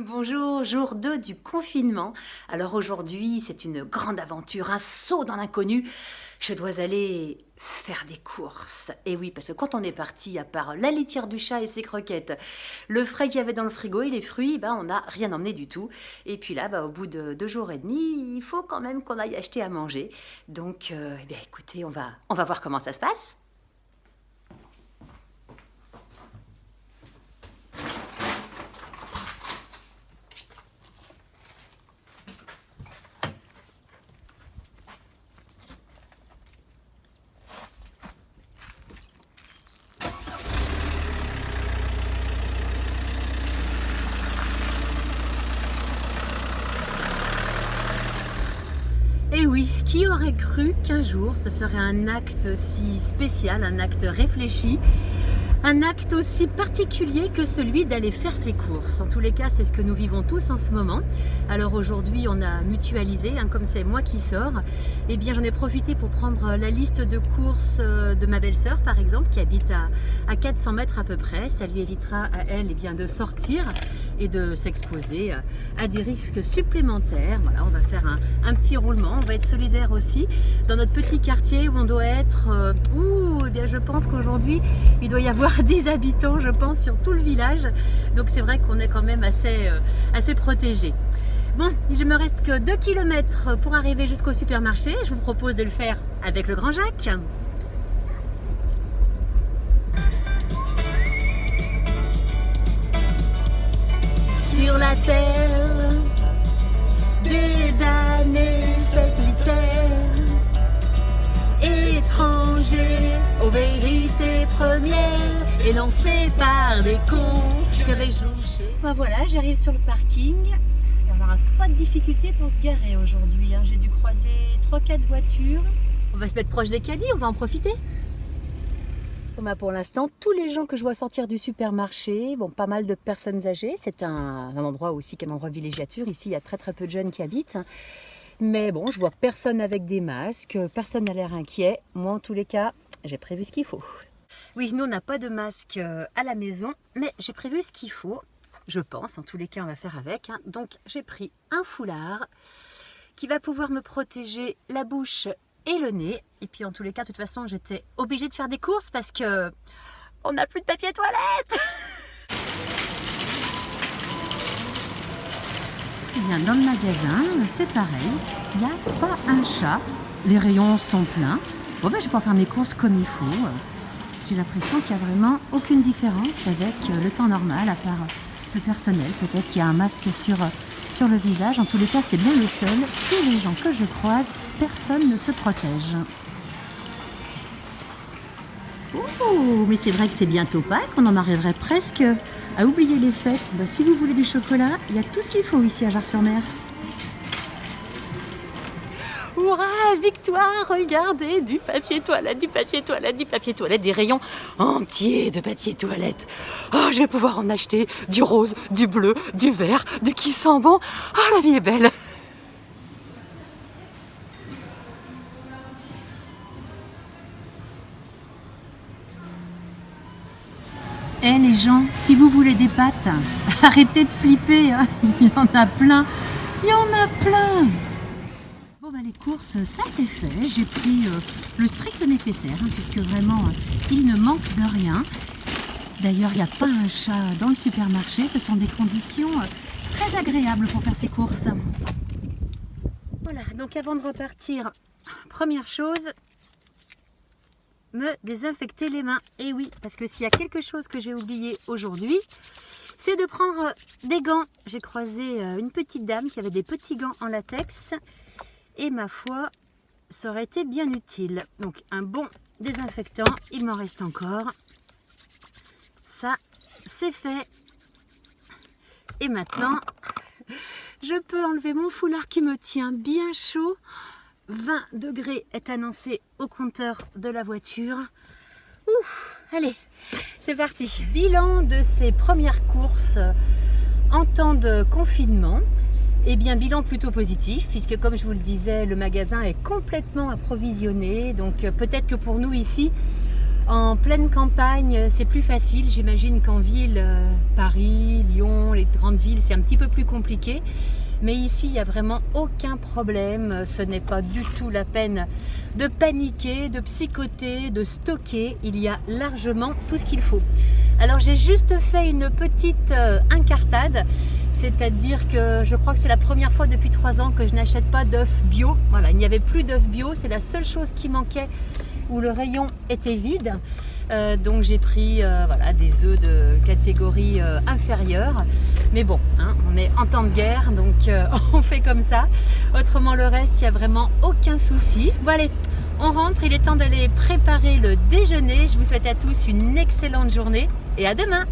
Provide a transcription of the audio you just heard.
Bonjour, jour 2 du confinement. Alors aujourd'hui, c'est une grande aventure, un saut dans l'inconnu. Je dois aller faire des courses. Et oui, parce que quand on est parti, à part la litière du chat et ses croquettes, le frais qu'il y avait dans le frigo et les fruits, on n'a rien emmené du tout. Et puis là, au bout de 2 jours et demi, il faut quand même qu'on aille acheter à manger. Donc, écoutez, on va voir comment ça se passe. Et oui, qui aurait cru qu'un jour ce serait un acte si spécial, un acte réfléchi, un acte aussi particulier que celui d'aller faire ses courses. En tous les cas, c'est ce que nous vivons tous en ce moment. Alors aujourd'hui, on a mutualisé, comme c'est moi qui sors, eh bien j'en ai profité pour prendre la liste de courses de ma belle-sœur, par exemple, qui habite à 400 mètres à peu près. Ça lui évitera à elle de sortir et de s'exposer à des risques supplémentaires. Voilà, on va faire un petit roulement, on va être solidaire aussi dans notre petit quartier où on doit être, je pense qu'aujourd'hui il doit y avoir 10 habitants, je pense, sur tout le village. Donc c'est vrai qu'on est quand même assez protégé. Bon, il me reste que 2 km pour arriver jusqu'au supermarché. Je vous propose de le faire avec le Grand Jacques. Sur la terre, des damnés satellitaires, étrangers aux vérités premières, énoncées par des cons que vais-je loucher. Voilà, j'arrive sur le parking. Et on n'aura pas de difficulté pour se garer aujourd'hui. J'ai dû croiser 3-4 voitures. On va se mettre proche des caddies, on va en profiter. Pour l'instant, tous les gens que je vois sortir du supermarché, pas mal de personnes âgées. C'est un endroit aussi qui est un endroit de villégiature. Ici, il y a très peu de jeunes qui habitent. Mais bon, je vois personne avec des masques, personne n'a l'air inquiet. Moi, en tous les cas, j'ai prévu ce qu'il faut. Oui, nous, on n'a pas de masque à la maison, mais j'ai prévu ce qu'il faut. Je pense, en tous les cas, on va faire avec. Donc, j'ai pris un foulard qui va pouvoir me protéger la bouche et le nez. Et puis, en tous les cas, de toute façon, j'étais obligée de faire des courses parce que on n'a plus de papier toilette. Eh bien, dans le magasin, c'est pareil. Il n'y a pas un chat. Les rayons sont pleins. Je vais pouvoir faire mes courses comme il faut. J'ai l'impression qu'il n'y a vraiment aucune différence avec le temps normal, à part le personnel. Peut-être qu'il y a un masque sur le visage. En tous les cas, c'est bien le seul. Tous les gens que je croise, personne ne se protège. Oh, mais c'est vrai que c'est bientôt Pâques. On en arriverait presque à oublier les fêtes. Si vous voulez du chocolat, il y a tout ce qu'il faut ici à Jars-sur-Mer. Hurrah, victoire, regardez, du papier toilette, du papier toilette, du papier toilette, des rayons entiers de papier toilette. Oh, je vais pouvoir en acheter du rose, du bleu, du vert, du qui sent bon. Oh, la vie est belle. Eh les gens, si vous voulez des pâtes, arrêtez de flipper, il y en a plein, il y en a plein. Les courses, ça c'est fait, j'ai pris le strict nécessaire, puisque vraiment, il ne manque de rien. D'ailleurs, il n'y a pas un chat dans le supermarché, ce sont des conditions très agréables pour faire ses courses. Voilà, donc avant de repartir, première chose, me désinfecter les mains. Et oui, parce que s'il y a quelque chose que j'ai oublié aujourd'hui, c'est de prendre des gants. J'ai croisé une petite dame qui avait des petits gants en latex et ma foi, ça aurait été bien utile. Donc un bon désinfectant, il m'en reste encore. Ça, c'est fait. Et maintenant, je peux enlever mon foulard qui me tient bien chaud. 20 degrés est annoncé au compteur de la voiture. Ouf, allez, c'est parti. Bilan de ces premières courses en temps de confinement. Eh bien, bilan plutôt positif, puisque comme je vous le disais, le magasin est complètement approvisionné. Donc peut-être que pour nous ici, En pleine campagne, c'est plus facile. J'imagine qu'en ville, Paris, Lyon, les grandes villes, c'est un petit peu plus compliqué. Mais ici, il n'y a vraiment aucun problème. Ce n'est pas du tout la peine de paniquer, de psychoter, de stocker. Il y a largement tout ce qu'il faut. Alors, j'ai juste fait une petite incartade. C'est-à-dire que je crois que c'est la première fois depuis 3 ans que je n'achète pas d'œufs bio. Voilà, il n'y avait plus d'œufs bio. C'est la seule chose qui manquait où le rayon était vide. Donc j'ai pris voilà, des œufs de catégorie inférieure. Mais bon, hein, on est en temps de guerre, donc on fait comme ça. Autrement, le reste, il n'y a vraiment aucun souci. Bon allez, on rentre, il est temps d'aller préparer le déjeuner. Je vous souhaite à tous une excellente journée et à demain.